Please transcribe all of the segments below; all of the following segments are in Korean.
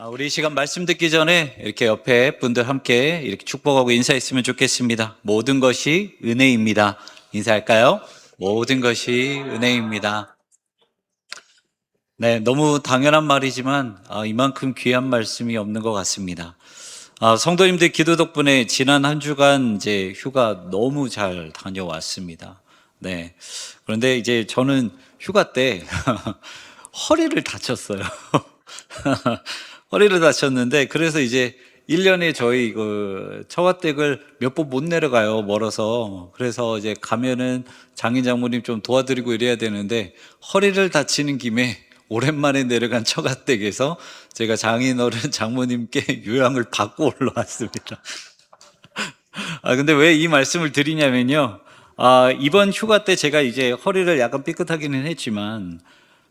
우리 이 시간 말씀 듣기 전에 이렇게 옆에 분들 함께 이렇게 축복하고 인사했으면 좋겠습니다. 모든 것이 은혜입니다. 인사할까요? 모든 것이 은혜입니다. 네, 너무 당연한 말이지만 이만큼 귀한 말씀이 없는 것 같습니다. 성도님들 기도 덕분에 지난 한 주간 이제 휴가 너무 잘 다녀왔습니다. 네. 그런데 이제 저는 휴가 때 허리를 다쳤어요. 허리를 다쳤는데 그래서 이제 1년에 저희 그 처가댁을 몇 번 못 내려가요. 멀어서. 그래서 이제 가면은 장인 장모님 좀 도와드리고 이래야 되는데 허리를 다치는 김에 오랜만에 내려간 처가댁에서 제가 장인어른 장모님께 요양을 받고 올라왔습니다. 근데 왜 이 말씀을 드리냐면요. 이번 휴가 때 제가 이제 허리를 약간 삐끗하기는 했지만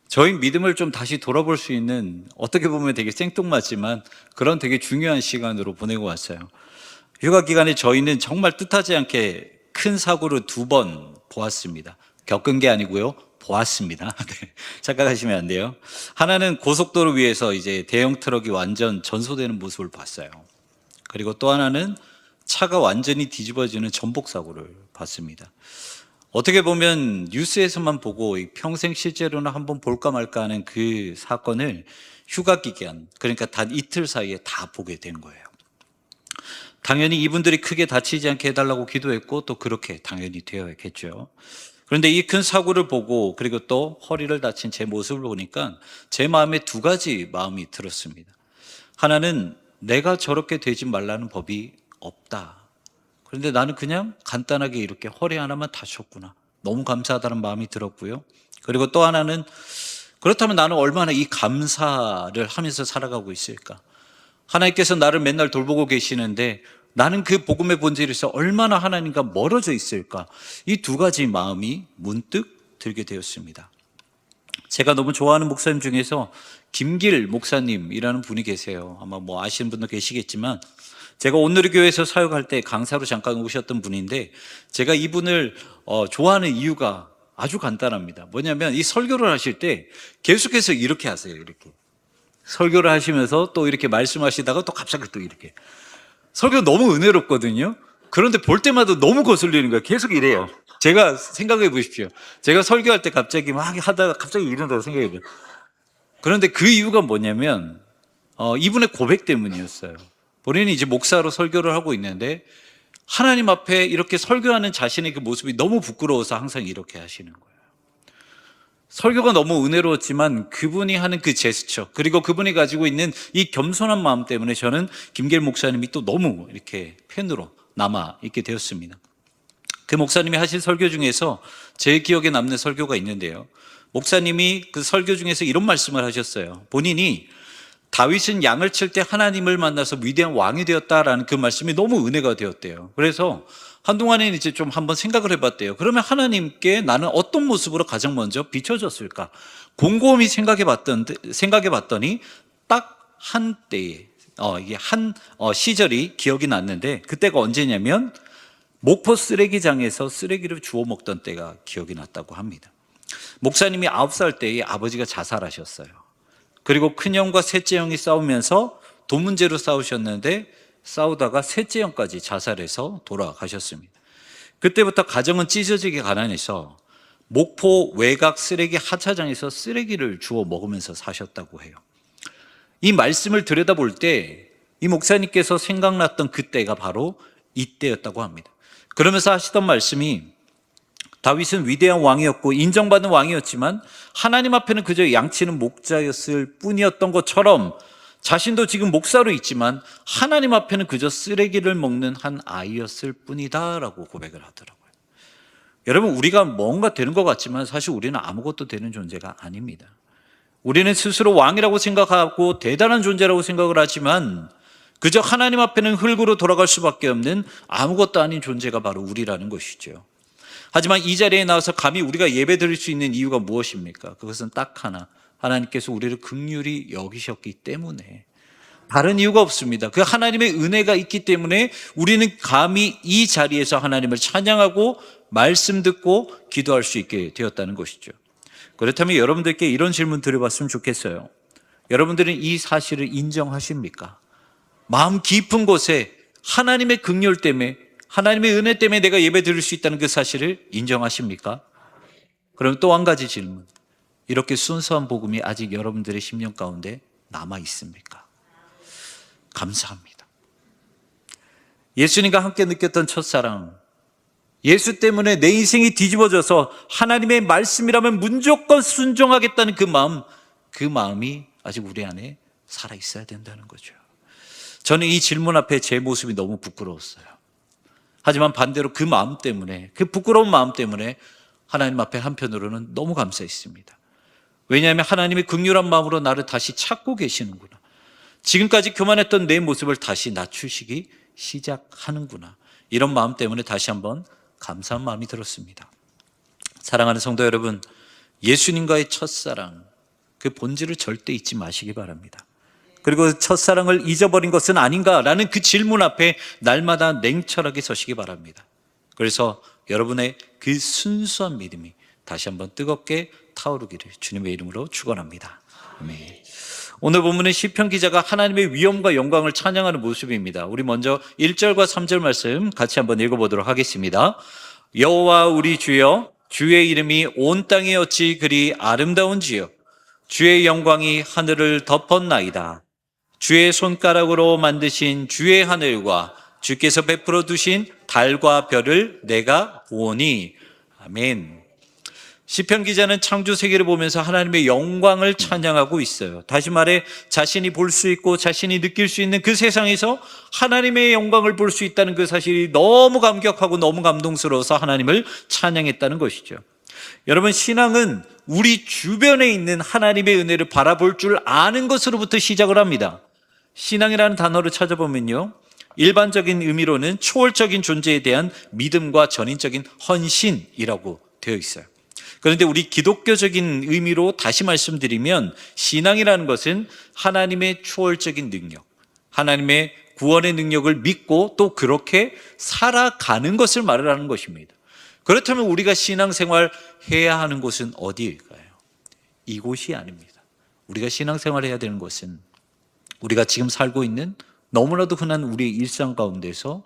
저희 믿음을 좀 다시 돌아볼 수 있는, 어떻게 보면 되게 생뚱맞지만 그런 되게 중요한 시간으로 보내고 왔어요. 휴가 기간에 저희는 정말 뜻하지 않게 큰 사고를 2번 보았습니다. 겪은 게 아니고요. 보았습니다. 네, 착각하시면 안 돼요. 하나는 고속도로 위에서 이제 대형 트럭이 완전 전소되는 모습을 봤어요. 그리고 또 하나는 차가 완전히 뒤집어지는 전복 사고를 봤습니다. 어떻게 보면 뉴스에서만 보고 평생 실제로는 한번 볼까 말까 하는 그 사건을 휴가 기간, 그러니까 단 이틀 사이에 다 보게 된 거예요. 당연히 이분들이 크게 다치지 않게 해달라고 기도했고 또 그렇게 당연히 되어야겠죠. 그런데 이 큰 사고를 보고 그리고 또 허리를 다친 제 모습을 보니까 제 마음에 2가지 마음이 들었습니다. 하나는 내가 저렇게 되지 말라는 법이 없다. 그런데 나는 그냥 간단하게 이렇게 허리 하나만 다쳤구나. 너무 감사하다는 마음이 들었고요. 그리고 또 하나는, 그렇다면 나는 얼마나 이 감사를 하면서 살아가고 있을까? 하나님께서 나를 맨날 돌보고 계시는데 나는 그 복음의 본질에서 얼마나 하나님과 멀어져 있을까? 이 2가지 마음이 문득 들게 되었습니다. 제가 너무 좋아하는 목사님 중에서 김길 목사님이라는 분이 계세요. 아마 뭐 아시는 분도 계시겠지만 제가 온누리교회에서 사역할 때 강사로 잠깐 오셨던 분인데 제가 이분을 좋아하는 이유가 아주 간단합니다. 뭐냐면 이 설교를 하실 때 계속해서 이렇게 하세요. 이렇게 설교를 하시면서 또 이렇게 말씀하시다가 또 갑자기 또 이렇게 설교 너무 은혜롭거든요. 그런데 볼 때마다 너무 거슬리는 거예요. 계속 이래요. 제가 생각해 보십시오. 제가 설교할 때 갑자기 막 하다가 갑자기 이런다고 생각해 보세요. 그런데 그 이유가 뭐냐면 이분의 고백 때문이었어요. 본인이 이제 목사로 설교를 하고 있는데 하나님 앞에 이렇게 설교하는 자신의 그 모습이 너무 부끄러워서 항상 이렇게 하시는 거예요. 설교가 너무 은혜로웠지만 그분이 하는 그 제스처, 그리고 그분이 가지고 있는 이 겸손한 마음 때문에 저는 김길 목사님이 또 너무 이렇게 팬으로 남아 있게 되었습니다. 그 목사님이 하신 설교 중에서 제 기억에 남는 설교가 있는데요. 목사님이 그 설교 중에서 이런 말씀을 하셨어요. 본인이 다윗은 양을 칠 때 하나님을 만나서 위대한 왕이 되었다라는 그 말씀이 너무 은혜가 되었대요. 그래서 한동안에는 이제 좀 한번 생각을 해봤대요. 그러면 하나님께 나는 어떤 모습으로 가장 먼저 비춰졌을까? 곰곰이 생각해 봤더니 딱 한 때에, 이게 한 시절이 기억이 났는데 그때가 언제냐면 목포 쓰레기장에서 쓰레기를 주워 먹던 때가 기억이 났다고 합니다. 목사님이 9살 때에 아버지가 자살하셨어요. 그리고 큰형과 셋째 형이 싸우면서 돈 문제로 싸우셨는데 싸우다가 셋째 형까지 자살해서 돌아가셨습니다. 그때부터 가정은 찢어지게 가난해서 목포 외곽 쓰레기 하차장에서 쓰레기를 주워 먹으면서 사셨다고 해요. 이 말씀을 들여다볼 때 이 목사님께서 생각났던 그때가 바로 이때였다고 합니다. 그러면서 하시던 말씀이 다윗은 위대한 왕이었고 인정받는 왕이었지만 하나님 앞에는 그저 양치는 목자였을 뿐이었던 것처럼 자신도 지금 목사로 있지만 하나님 앞에는 그저 쓰레기를 먹는 한 아이였을 뿐이다라고 고백을 하더라고요. 여러분, 우리가 뭔가 되는 것 같지만 사실 우리는 아무것도 되는 존재가 아닙니다. 우리는 스스로 왕이라고 생각하고 대단한 존재라고 생각을 하지만 그저 하나님 앞에는 흙으로 돌아갈 수밖에 없는 아무것도 아닌 존재가 바로 우리라는 것이죠. 하지만 이 자리에 나와서 감히 우리가 예배 드릴 수 있는 이유가 무엇입니까? 그것은 딱 하나, 하나님께서 우리를 긍휼히 여기셨기 때문에, 다른 이유가 없습니다. 그 하나님의 은혜가 있기 때문에 우리는 감히 이 자리에서 하나님을 찬양하고 말씀 듣고 기도할 수 있게 되었다는 것이죠. 그렇다면 여러분들께 이런 질문 드려봤으면 좋겠어요. 여러분들은 이 사실을 인정하십니까? 마음 깊은 곳에 하나님의 긍휼 때문에, 하나님의 은혜 때문에 내가 예배 드릴 수 있다는 그 사실을 인정하십니까? 그럼 또 한 가지 질문. 이렇게 순수한 복음이 아직 여러분들의 심령 가운데 남아 있습니까? 감사합니다. 예수님과 함께 느꼈던 첫사랑, 예수 때문에 내 인생이 뒤집어져서 하나님의 말씀이라면 무조건 순종하겠다는 그 마음이 아직 우리 안에 살아 있어야 된다는 거죠. 저는 이 질문 앞에 제 모습이 너무 부끄러웠어요. 하지만 반대로 그 마음 때문에, 그 부끄러운 마음 때문에 하나님 앞에 한편으로는 너무 감사했습니다. 왜냐하면 하나님의 긍휼한 마음으로 나를 다시 찾고 계시는구나. 지금까지 교만했던 내 모습을 다시 낮추시기 시작하는구나. 이런 마음 때문에 다시 한번 감사한 마음이 들었습니다. 사랑하는 성도 여러분, 예수님과의 첫사랑, 그 본질을 절대 잊지 마시기 바랍니다. 그리고 첫사랑을 잊어버린 것은 아닌가라는 그 질문 앞에 날마다 냉철하게 서시기 바랍니다. 그래서 여러분의 그 순수한 믿음이 다시 한번 뜨겁게 타오르기를 주님의 이름으로 축원합니다. 아멘. 오늘 본문의 시편 기자가 하나님의 위엄과 영광을 찬양하는 모습입니다. 우리 먼저 1절과 3절 말씀 같이 한번 읽어보도록 하겠습니다. 여호와 우리 주여, 주의 이름이 온 땅에 어찌 그리 아름다운지요. 주의 영광이 하늘을 덮었나이다. 주의 손가락으로 만드신 주의 하늘과 주께서 베풀어 두신 달과 별을 내가 보니. 아멘. 시편 기자는 창조 세계를 보면서 하나님의 영광을 찬양하고 있어요. 다시 말해 자신이 볼 수 있고 자신이 느낄 수 있는 그 세상에서 하나님의 영광을 볼 수 있다는 그 사실이 너무 감격하고 너무 감동스러워서 하나님을 찬양했다는 것이죠. 여러분, 신앙은 우리 주변에 있는 하나님의 은혜를 바라볼 줄 아는 것으로부터 시작을 합니다. 신앙이라는 단어를 찾아보면요, 일반적인 의미로는 초월적인 존재에 대한 믿음과 전인적인 헌신이라고 되어 있어요. 그런데 우리 기독교적인 의미로 다시 말씀드리면 신앙이라는 것은 하나님의 초월적인 능력, 하나님의 구원의 능력을 믿고 또 그렇게 살아가는 것을 말하는 것입니다. 그렇다면 우리가 신앙생활 해야 하는 곳은 어디일까요? 이곳이 아닙니다. 우리가 신앙생활 해야 되는 곳은 우리가 지금 살고 있는 너무나도 흔한 우리의 일상 가운데서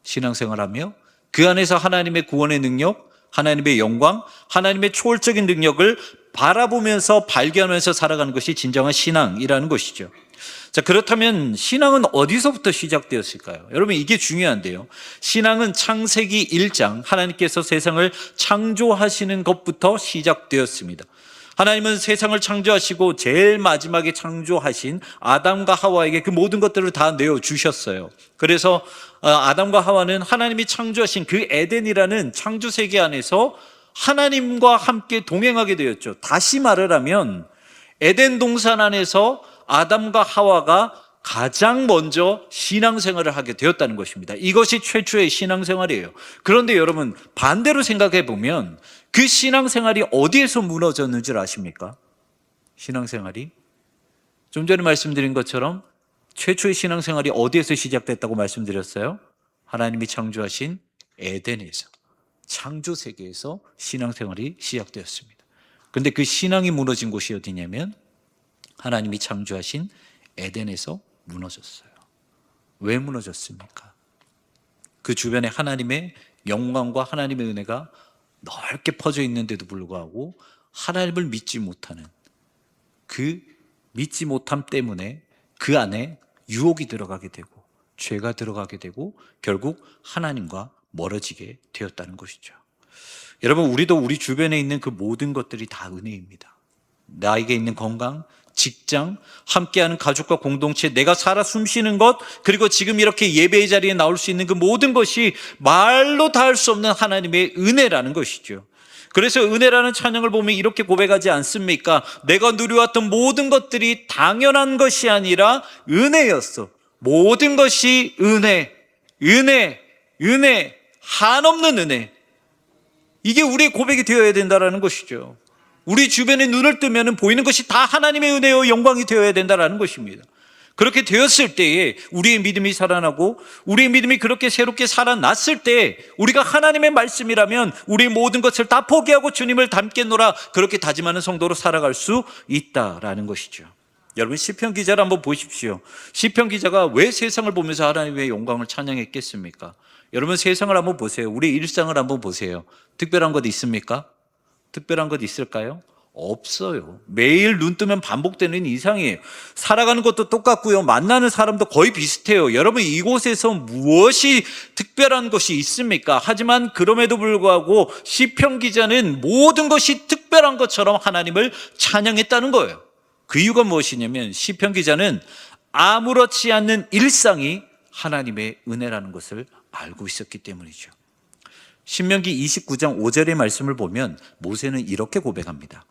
신앙생활하며 그 안에서 하나님의 구원의 능력, 하나님의 영광, 하나님의 초월적인 능력을 바라보면서 발견하면서 살아가는 것이 진정한 신앙이라는 것이죠. 자, 그렇다면 신앙은 어디서부터 시작되었을까요? 여러분, 이게 중요한데요. 신앙은 창세기 1장 하나님께서 세상을 창조하시는 것부터 시작되었습니다. 하나님은 세상을 창조하시고 제일 마지막에 창조하신 아담과 하와에게 그 모든 것들을 다 내어주셨어요. 그래서 아담과 하와는 하나님이 창조하신 그 에덴이라는 창조 세계 안에서 하나님과 함께 동행하게 되었죠. 다시 말을 하면 에덴 동산 안에서 아담과 하와가 가장 먼저 신앙생활을 하게 되었다는 것입니다. 이것이 최초의 신앙생활이에요. 그런데 여러분, 반대로 생각해 보면 그 신앙생활이 어디에서 무너졌는 줄 아십니까? 신앙생활이 좀 전에 말씀드린 것처럼 최초의 신앙생활이 어디에서 시작됐다고 말씀드렸어요? 하나님이 창조하신 에덴에서, 창조 세계에서 신앙생활이 시작되었습니다. 그런데 그 신앙이 무너진 곳이 어디냐면 하나님이 창조하신 에덴에서 무너졌어요. 왜 무너졌습니까? 그 주변에 하나님의 영광과 하나님의 은혜가 넓게 퍼져 있는데도 불구하고 하나님을 믿지 못하는 그 믿지 못함 때문에 그 안에 유혹이 들어가게 되고 죄가 들어가게 되고 결국 하나님과 멀어지게 되었다는 것이죠. 여러분, 우리도 우리 주변에 있는 그 모든 것들이 다 은혜입니다. 나에게 있는 건강, 직장, 함께하는 가족과 공동체, 내가 살아 숨쉬는 것, 그리고 지금 이렇게 예배의 자리에 나올 수 있는 그 모든 것이 말로 다 할 수 없는 하나님의 은혜라는 것이죠. 그래서 은혜라는 찬양을 보면 이렇게 고백하지 않습니까? 내가 누려왔던 모든 것들이 당연한 것이 아니라 은혜였어. 모든 것이 은혜, 은혜, 은혜, 한없는 은혜. 이게 우리의 고백이 되어야 된다는 것이죠. 우리 주변에 눈을 뜨면 보이는 것이 다 하나님의 은혜요 영광이 되어야 된다는 것입니다. 그렇게 되었을 때에 우리의 믿음이 살아나고 우리의 믿음이 그렇게 새롭게 살아났을 때 우리가 하나님의 말씀이라면 우리의 모든 것을 다 포기하고 주님을 닮겠노라, 그렇게 다짐하는 성도로 살아갈 수 있다라는 것이죠. 여러분 시편 기자를 한번 보십시오. 시편 기자가 왜 세상을 보면서 하나님의 영광을 찬양했겠습니까? 여러분 세상을 한번 보세요. 우리 일상을 한번 보세요. 특별한 것 있습니까? 특별한 것 있을까요? 없어요. 매일 눈 뜨면 반복되는 이상이에요. 살아가는 것도 똑같고요. 만나는 사람도 거의 비슷해요. 여러분 이곳에서 무엇이 특별한 것이 있습니까? 하지만 그럼에도 불구하고 시편 기자는 모든 것이 특별한 것처럼 하나님을 찬양했다는 거예요. 그 이유가 무엇이냐면 시편 기자는 아무렇지 않는 일상이 하나님의 은혜라는 것을 알고 있었기 때문이죠. 신명기 29장 5절의 말씀을 보면 모세는 이렇게 고백합니다.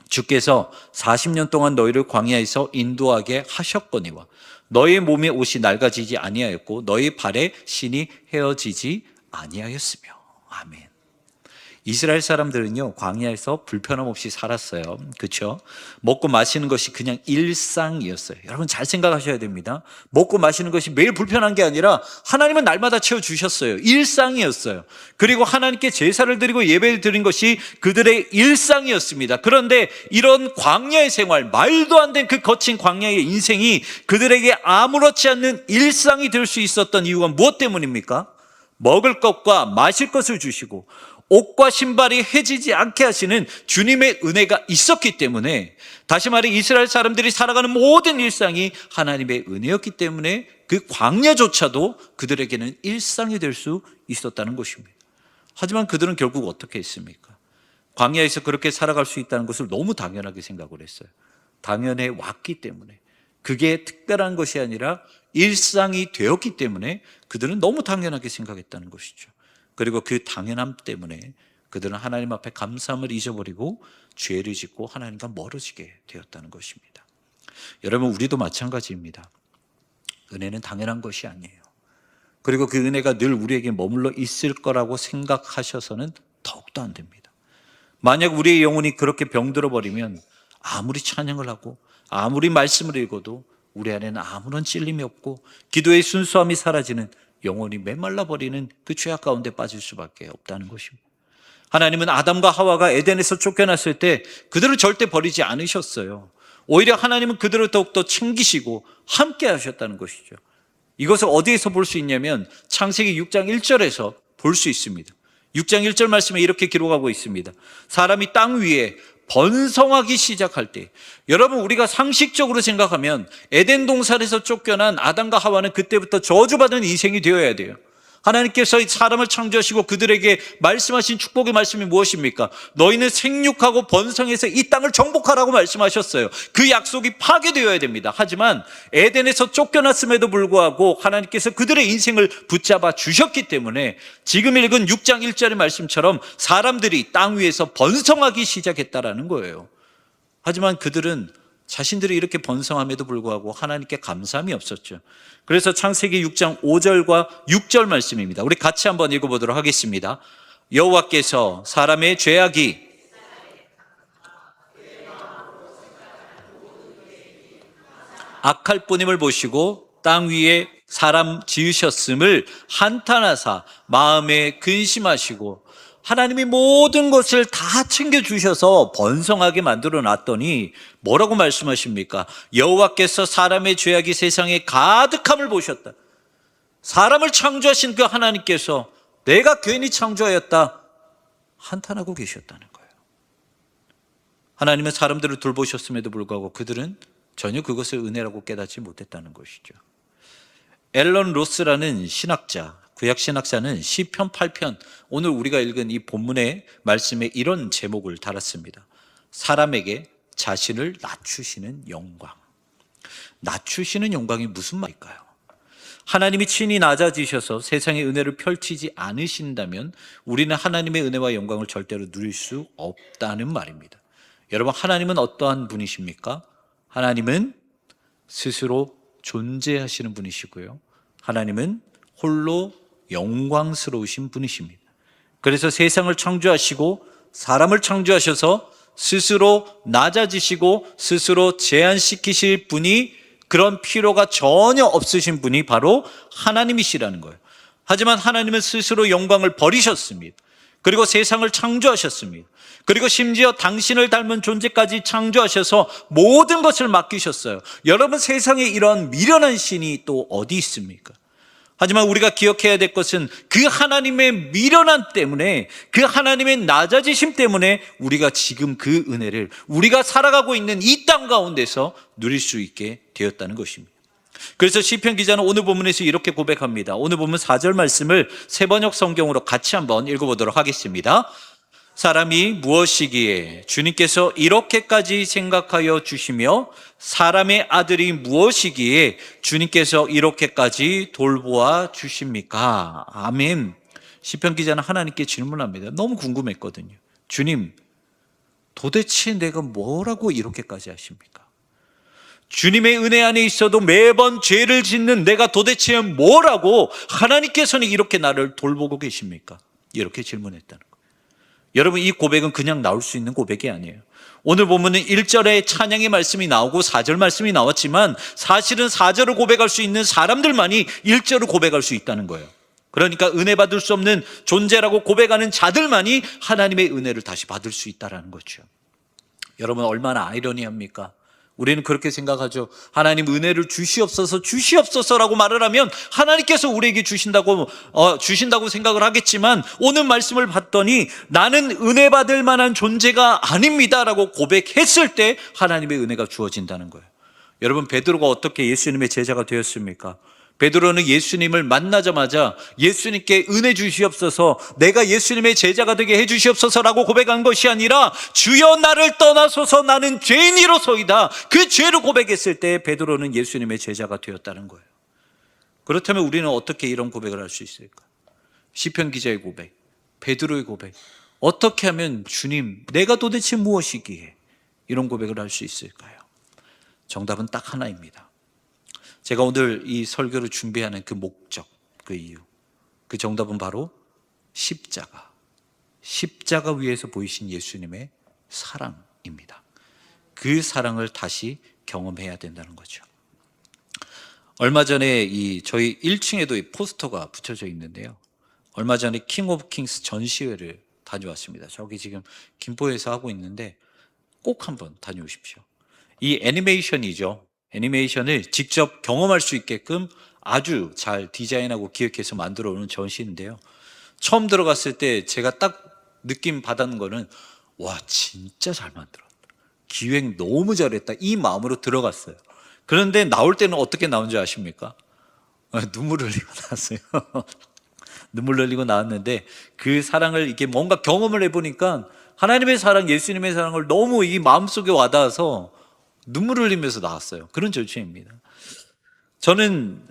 주께서 40년 동안 너희를 광야에서 인도하게 하셨거니와 너희 몸의 옷이 낡아지지 아니하였고 너희 발의 신이 헤어지지 아니하였으며. 아멘. 이스라엘 사람들은요 광야에서 불편함 없이 살았어요. 그렇죠? 먹고 마시는 것이 그냥 일상이었어요. 여러분 잘 생각하셔야 됩니다. 먹고 마시는 것이 매일 불편한 게 아니라 하나님은 날마다 채워주셨어요. 일상이었어요. 그리고 하나님께 제사를 드리고 예배를 드린 것이 그들의 일상이었습니다. 그런데 이런 광야의 생활, 말도 안 된 그 거친 광야의 인생이 그들에게 아무렇지 않는 일상이 될 수 있었던 이유가 무엇 때문입니까? 먹을 것과 마실 것을 주시고 옷과 신발이 해지지 않게 하시는 주님의 은혜가 있었기 때문에, 다시 말해 이스라엘 사람들이 살아가는 모든 일상이 하나님의 은혜였기 때문에 그 광야조차도 그들에게는 일상이 될 수 있었다는 것입니다. 하지만 그들은 결국 어떻게 했습니까? 광야에서 그렇게 살아갈 수 있다는 것을 너무 당연하게 생각을 했어요. 당연해 왔기 때문에, 그게 특별한 것이 아니라 일상이 되었기 때문에 그들은 너무 당연하게 생각했다는 것이죠. 그리고 그 당연함 때문에 그들은 하나님 앞에 감사함을 잊어버리고 죄를 짓고 하나님과 멀어지게 되었다는 것입니다. 여러분 우리도 마찬가지입니다. 은혜는 당연한 것이 아니에요. 그리고 그 은혜가 늘 우리에게 머물러 있을 거라고 생각하셔서는 더욱더 안 됩니다. 만약 우리의 영혼이 그렇게 병들어 버리면 아무리 찬양을 하고 아무리 말씀을 읽어도 우리 안에는 아무런 찔림이 없고 기도의 순수함이 사라지는, 영혼이 메말라 버리는 그 죄악 가운데 빠질 수밖에 없다는 것입니다. 하나님은 아담과 하와가 에덴에서 쫓겨났을 때 그들을 절대 버리지 않으셨어요. 오히려 하나님은 그들을 더욱더 챙기시고 함께 하셨다는 것이죠. 이것을 어디에서 볼 수 있냐면 창세기 6장 1절에서 볼 수 있습니다. 6장 1절 말씀에 이렇게 기록하고 있습니다. 사람이 땅 위에 번성하기 시작할 때, 여러분 우리가 상식적으로 생각하면 에덴 동산에서 쫓겨난 아담과 하와는 그때부터 저주받은 인생이 되어야 돼요. 하나님께서 사람을 창조하시고 그들에게 말씀하신 축복의 말씀이 무엇입니까? 너희는 생육하고 번성해서 이 땅을 정복하라고 말씀하셨어요. 그 약속이 파괴되어야 됩니다. 하지만 에덴에서 쫓겨났음에도 불구하고 하나님께서 그들의 인생을 붙잡아 주셨기 때문에 지금 읽은 6장 1절의 말씀처럼 사람들이 땅 위에서 번성하기 시작했다라는 거예요. 하지만 그들은 자신들이 이렇게 번성함에도 불구하고 하나님께 감사함이 없었죠. 그래서 창세기 6장 5절과 6절 말씀입니다. 우리 같이 한번 읽어보도록 하겠습니다. 여호와께서 사람의 죄악이 악할 뿐임을 보시고 땅 위에 사람 지으셨음을 한탄하사 마음에 근심하시고, 하나님이 모든 것을 다 챙겨주셔서 번성하게 만들어 놨더니 뭐라고 말씀하십니까? 여호와께서 사람의 죄악이 세상에 가득함을 보셨다. 사람을 창조하신 그 하나님께서 내가 괜히 창조하였다 한탄하고 계셨다는 거예요. 하나님은 사람들을 돌보셨음에도 불구하고 그들은 전혀 그것을 은혜라고 깨닫지 못했다는 것이죠. 앨런 로스라는 신학자, 구약 신학자는 시편 8편, 오늘 우리가 읽은 이 본문의 말씀에 이런 제목을 달았습니다. 사람에게 자신을 낮추시는 영광. 낮추시는 영광이 무슨 말일까요? 하나님이 친히 낮아지셔서 세상의 은혜를 펼치지 않으신다면 우리는 하나님의 은혜와 영광을 절대로 누릴 수 없다는 말입니다. 여러분 하나님은 어떠한 분이십니까? 하나님은 스스로 존재하시는 분이시고요, 하나님은 홀로 영광스러우신 분이십니다. 그래서 세상을 창조하시고 사람을 창조하셔서 스스로 낮아지시고 스스로 제한시키실 분이, 그런 필요가 전혀 없으신 분이 바로 하나님이시라는 거예요. 하지만 하나님은 스스로 영광을 버리셨습니다. 그리고 세상을 창조하셨습니다. 그리고 심지어 당신을 닮은 존재까지 창조하셔서 모든 것을 맡기셨어요. 여러분, 세상에 이런 미련한 신이 또 어디 있습니까? 하지만 우리가 기억해야 될 것은 그 하나님의 미련함 때문에, 그 하나님의 낮아지심 때문에 우리가 지금 그 은혜를 우리가 살아가고 있는 이 땅 가운데서 누릴 수 있게 되었다는 것입니다. 그래서 시편 기자는 오늘 본문에서 이렇게 고백합니다. 오늘 본문 4절 말씀을 새번역 성경으로 같이 한번 읽어보도록 하겠습니다. 사람이 무엇이기에 주님께서 이렇게까지 생각하여 주시며 사람의 아들이 무엇이기에 주님께서 이렇게까지 돌보아 주십니까? 아멘. 시편 기자는 하나님께 질문합니다. 너무 궁금했거든요. 주님, 도대체 내가 뭐라고 이렇게까지 하십니까? 주님의 은혜 안에 있어도 매번 죄를 짓는 내가 도대체 뭐라고 하나님께서는 이렇게 나를 돌보고 계십니까? 이렇게 질문했다는 거예요. 여러분, 이 고백은 그냥 나올 수 있는 고백이 아니에요. 오늘 보면은 1절에 찬양의 말씀이 나오고 4절 말씀이 나왔지만 사실은 4절을 고백할 수 있는 사람들만이 1절을 고백할 수 있다는 거예요. 그러니까 은혜 받을 수 없는 존재라고 고백하는 자들만이 하나님의 은혜를 다시 받을 수 있다는 거죠. 여러분, 얼마나 아이러니합니까? 우리는 그렇게 생각하죠. 하나님 은혜를 주시옵소서, 주시옵소서라고 말을 하면 하나님께서 우리에게 주신다고 생각을 하겠지만, 오늘 말씀을 봤더니 나는 은혜 받을 만한 존재가 아닙니다라고 고백했을 때 하나님의 은혜가 주어진다는 거예요. 여러분, 베드로가 어떻게 예수님의 제자가 되었습니까? 베드로는 예수님을 만나자마자 예수님께 은혜 주시옵소서, 내가 예수님의 제자가 되게 해 주시옵소서라고 고백한 것이 아니라 주여 나를 떠나소서 나는 죄인이로소이다, 그 죄를 고백했을 때 베드로는 예수님의 제자가 되었다는 거예요. 그렇다면 우리는 어떻게 이런 고백을 할 수 있을까? 시편 기자의 고백, 베드로의 고백, 어떻게 하면 주님 내가 도대체 무엇이기에 이런 고백을 할 수 있을까요? 정답은 딱 하나입니다. 제가 오늘 이 설교를 준비하는 그 목적, 그 이유, 그 정답은 바로 십자가 위에서 보이신 예수님의 사랑입니다. 그 사랑을 다시 경험해야 된다는 거죠. 얼마 전에 저희 1층에도 이 포스터가 붙여져 있는데요. 얼마 전에 킹 오브 킹스 전시회를 다녀왔습니다. 저기 지금 김포에서 하고 있는데 꼭 한번 다녀오십시오. 이 애니메이션이죠. 애니메이션을 직접 경험할 수 있게끔 아주 잘 디자인하고 기획해서 만들어 오는 전시인데요. 처음 들어갔을 때 제가 딱 느낌 받은 거는, 와, 진짜 잘 만들었다, 기획 너무 잘했다, 이 마음으로 들어갔어요. 그런데 나올 때는 어떻게 나온 줄 아십니까? 눈물 흘리고 나왔어요. 눈물 흘리고 나왔는데, 그 사랑을 이렇게 뭔가 경험을 해보니까 하나님의 사랑, 예수님의 사랑을 너무 이 마음속에 와닿아서 눈물을 흘리면서 나왔어요. 그런 전시회입니다. 저는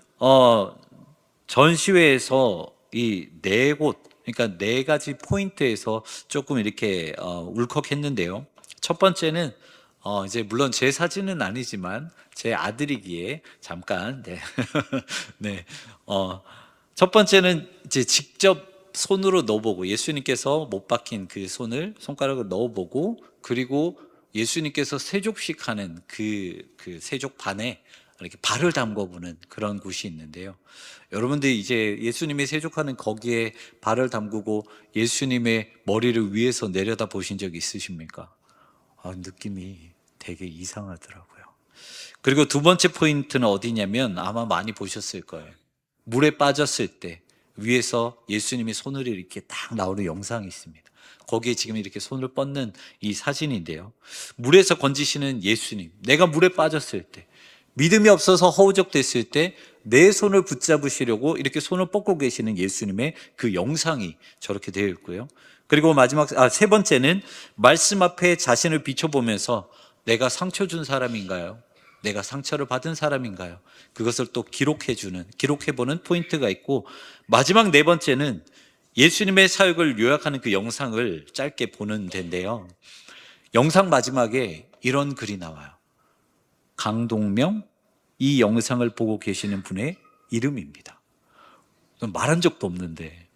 전시회에서 이 4곳, 그러니까 4가지 포인트에서 조금 이렇게 울컥했는데요. 첫 번째는 이제 물론 제 사진은 아니지만 제 아들이기에 잠깐 네. 첫 번째는 이제 직접 손으로 넣어보고, 예수님께서 못 박힌 그 손가락을 넣어보고, 그리고 예수님께서 세족식 하는 그 세족반에 이렇게 발을 담궈보는 그런 곳이 있는데요. 여러분들 이제 예수님이 세족하는 거기에 발을 담그고 예수님의 머리를 위에서 내려다 보신 적 있으십니까? 느낌이 되게 이상하더라고요. 그리고 두 번째 포인트는 어디냐면, 아마 많이 보셨을 거예요. 물에 빠졌을 때 위에서 예수님이 손을 이렇게 딱 나오는 영상이 있습니다. 거기에 지금 이렇게 손을 뻗는 이 사진인데요. 물에서 건지시는 예수님, 내가 물에 빠졌을 때, 믿음이 없어서 허우적댔을 때 내 손을 붙잡으시려고 이렇게 손을 뻗고 계시는 예수님의 그 영상이 저렇게 되어 있고요. 그리고 세 번째는 말씀 앞에 자신을 비춰보면서 내가 상처 준 사람인가요? 내가 상처를 받은 사람인가요? 그것을 또 기록해보는 포인트가 있고, 마지막 4번째는 예수님의 사역을 요약하는 그 영상을 짧게 보는 데인데요. 영상 마지막에 이런 글이 나와요. 강동명, 이 영상을 보고 계시는 분의 이름입니다. 말한 적도 없는데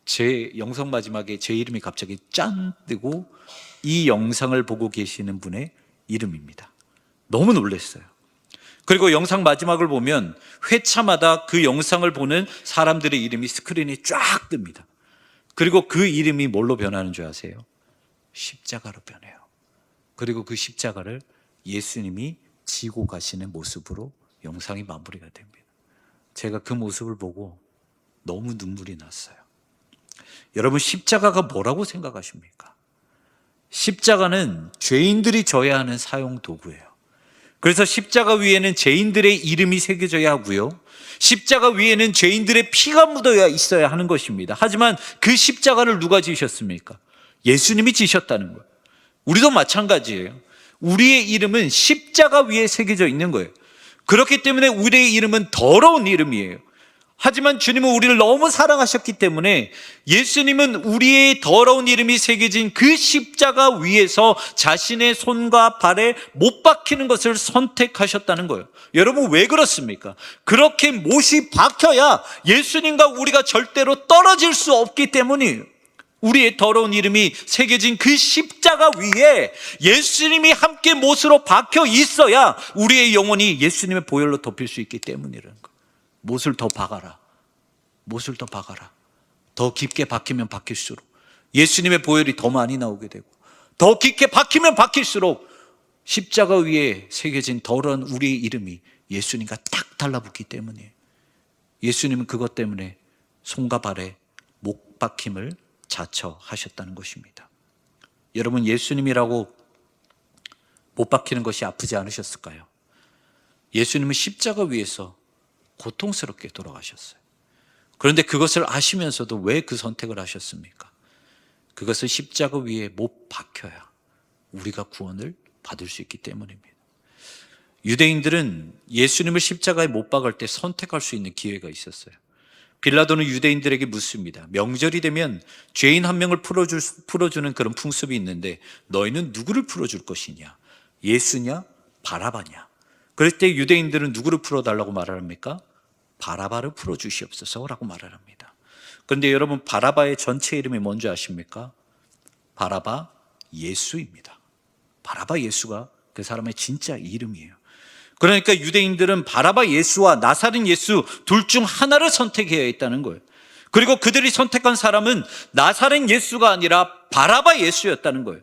제 영상 마지막에 제 이름이 갑자기 짠 뜨고 이 영상을 보고 계시는 분의 이름입니다. 너무 놀랐어요. 그리고 영상 마지막을 보면 회차마다 그 영상을 보는 사람들의 이름이 스크린에 쫙 뜹니다. 그리고 그 이름이 뭘로 변하는 줄 아세요? 십자가로 변해요. 그리고 그 십자가를 예수님이 지고 가시는 모습으로 영상이 마무리가 됩니다. 제가 그 모습을 보고 너무 눈물이 났어요. 여러분, 십자가가 뭐라고 생각하십니까? 십자가는 죄인들이 져야 하는 사용 도구예요. 그래서 십자가 위에는 죄인들의 이름이 새겨져야 하고요, 십자가 위에는 죄인들의 피가 묻어야 있어야 하는 것입니다. 하지만 그 십자가를 누가 지셨습니까? 예수님이 지셨다는 거예요. 우리도 마찬가지예요. 우리의 이름은 십자가 위에 새겨져 있는 거예요. 그렇기 때문에 우리의 이름은 더러운 이름이에요. 하지만 주님은 우리를 너무 사랑하셨기 때문에 예수님은 우리의 더러운 이름이 새겨진 그 십자가 위에서 자신의 손과 발에 못 박히는 것을 선택하셨다는 거예요. 여러분, 왜 그렇습니까? 그렇게 못이 박혀야 예수님과 우리가 절대로 떨어질 수 없기 때문이에요. 우리의 더러운 이름이 새겨진 그 십자가 위에 예수님이 함께 못으로 박혀 있어야 우리의 영혼이 예수님의 보혈로 덮일 수 있기 때문이라는 거예요. 못을 더 박아라. 못을 더 박아라. 더 깊게 박히면 박힐수록 예수님의 보혈이 더 많이 나오게 되고, 더 깊게 박히면 박힐수록 십자가 위에 새겨진 더러운 우리의 이름이 예수님과 딱 달라붙기 때문이에요. 예수님은 그것 때문에 손과 발에 못 박힘을 자처하셨다는 것입니다. 여러분, 예수님이라고 못 박히는 것이 아프지 않으셨을까요? 예수님은 십자가 위에서 고통스럽게 돌아가셨어요. 그런데 그것을 아시면서도 왜 그 선택을 하셨습니까? 그것을 십자가 위에 못 박혀야 우리가 구원을 받을 수 있기 때문입니다. 유대인들은 예수님을 십자가에 못 박을 때 선택할 수 있는 기회가 있었어요. 빌라도는 유대인들에게 묻습니다. 명절이 되면 죄인 한 명을 풀어주는 그런 풍습이 있는데 너희는 누구를 풀어줄 것이냐? 예수냐? 바라바냐? 그럴 때 유대인들은 누구를 풀어달라고 말을 합니까? 바라바를 풀어주시옵소서라고 말을 합니다. 그런데 여러분, 바라바의 전체 이름이 뭔지 아십니까? 바라바 예수입니다. 바라바 예수가 그 사람의 진짜 이름이에요. 그러니까 유대인들은 바라바 예수와 나사렛 예수 둘 중 하나를 선택해야 했다는 거예요. 그리고 그들이 선택한 사람은 나사렛 예수가 아니라 바라바 예수였다는 거예요.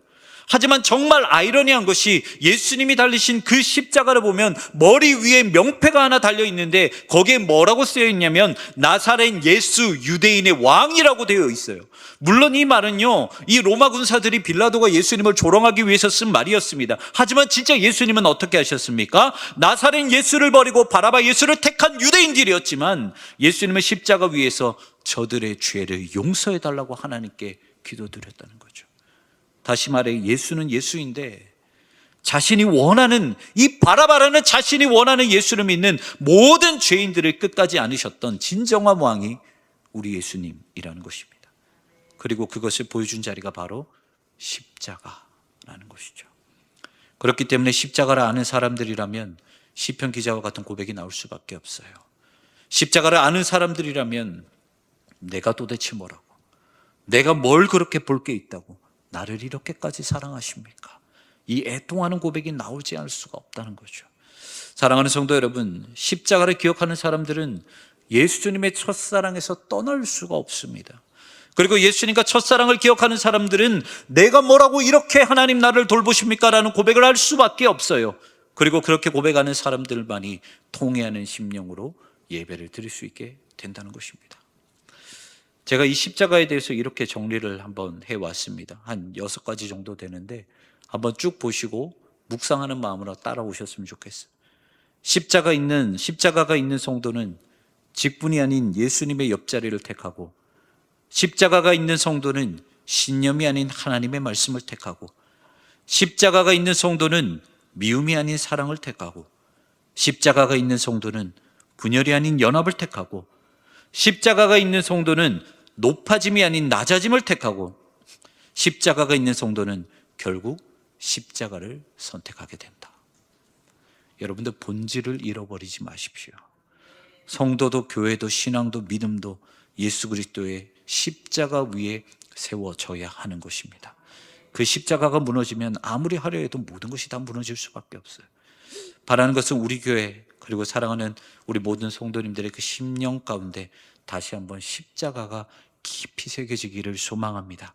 하지만 정말 아이러니한 것이 예수님이 달리신 그 십자가를 보면 머리 위에 명패가 하나 달려 있는데 거기에 뭐라고 쓰여 있냐면 나사렛 예수 유대인의 왕이라고 되어 있어요. 물론 이 말은요, 이 로마 군사들이 빌라도가 예수님을 조롱하기 위해서 쓴 말이었습니다. 하지만 진짜 예수님은 어떻게 하셨습니까? 나사렛 예수를 버리고 바라바 예수를 택한 유대인들이었지만 예수님은 십자가 위에서 저들의 죄를 용서해 달라고 하나님께 기도드렸다는 거죠. 다시 말해, 예수는 예수인데 자신이 원하는, 이 바라바라는 자신이 원하는 예수를 믿는 모든 죄인들을 끝까지 안으셨던 진정한 왕이 우리 예수님이라는 것입니다. 그리고 그것을 보여준 자리가 바로 십자가라는 것이죠. 그렇기 때문에 십자가를 아는 사람들이라면 시편 기자와 같은 고백이 나올 수밖에 없어요. 십자가를 아는 사람들이라면 내가 도대체 뭐라고, 내가 뭘 그렇게 볼 게 있다고 나를 이렇게까지 사랑하십니까? 이 애통하는 고백이 나오지 않을 수가 없다는 거죠. 사랑하는 성도 여러분, 십자가를 기억하는 사람들은 예수님의 첫사랑에서 떠날 수가 없습니다. 그리고 예수님과 첫사랑을 기억하는 사람들은 내가 뭐라고 이렇게 하나님 나를 돌보십니까? 라는 고백을 할 수밖에 없어요. 그리고 그렇게 고백하는 사람들만이 통회하는 심령으로 예배를 드릴 수 있게 된다는 것입니다. 제가 이 십자가에 대해서 이렇게 정리를 한번 해왔습니다. 한 6가지 정도 되는데 한번 쭉 보시고 묵상하는 마음으로 따라오셨으면 좋겠어요. 십자가가 있는 성도는 직분이 아닌 예수님의 옆자리를 택하고, 십자가가 있는 성도는 신념이 아닌 하나님의 말씀을 택하고, 십자가가 있는 성도는 미움이 아닌 사랑을 택하고, 십자가가 있는 성도는 분열이 아닌 연합을 택하고, 십자가가 있는 성도는 높아짐이 아닌 낮아짐을 택하고, 십자가가 있는 성도는 결국 십자가를 선택하게 된다. 여러분들, 본질을 잃어버리지 마십시오. 성도도 교회도 신앙도 믿음도 예수 그리스도의 십자가 위에 세워져야 하는 것입니다. 그 십자가가 무너지면 아무리 하려 해도 모든 것이 다 무너질 수밖에 없어요. 바라는 것은 우리 교회 그리고 사랑하는 우리 모든 성도님들의 그 심령 가운데 다시 한번 십자가가 깊이 새겨지기를 소망합니다.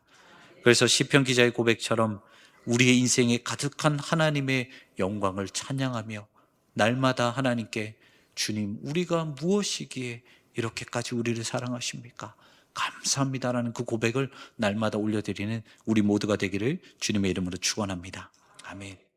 그래서 시편 기자의 고백처럼 우리의 인생에 가득한 하나님의 영광을 찬양하며 날마다 하나님께 주님, 우리가 무엇이기에 이렇게까지 우리를 사랑하십니까? 감사합니다라는 그 고백을 날마다 올려드리는 우리 모두가 되기를 주님의 이름으로 축원합니다. 아멘.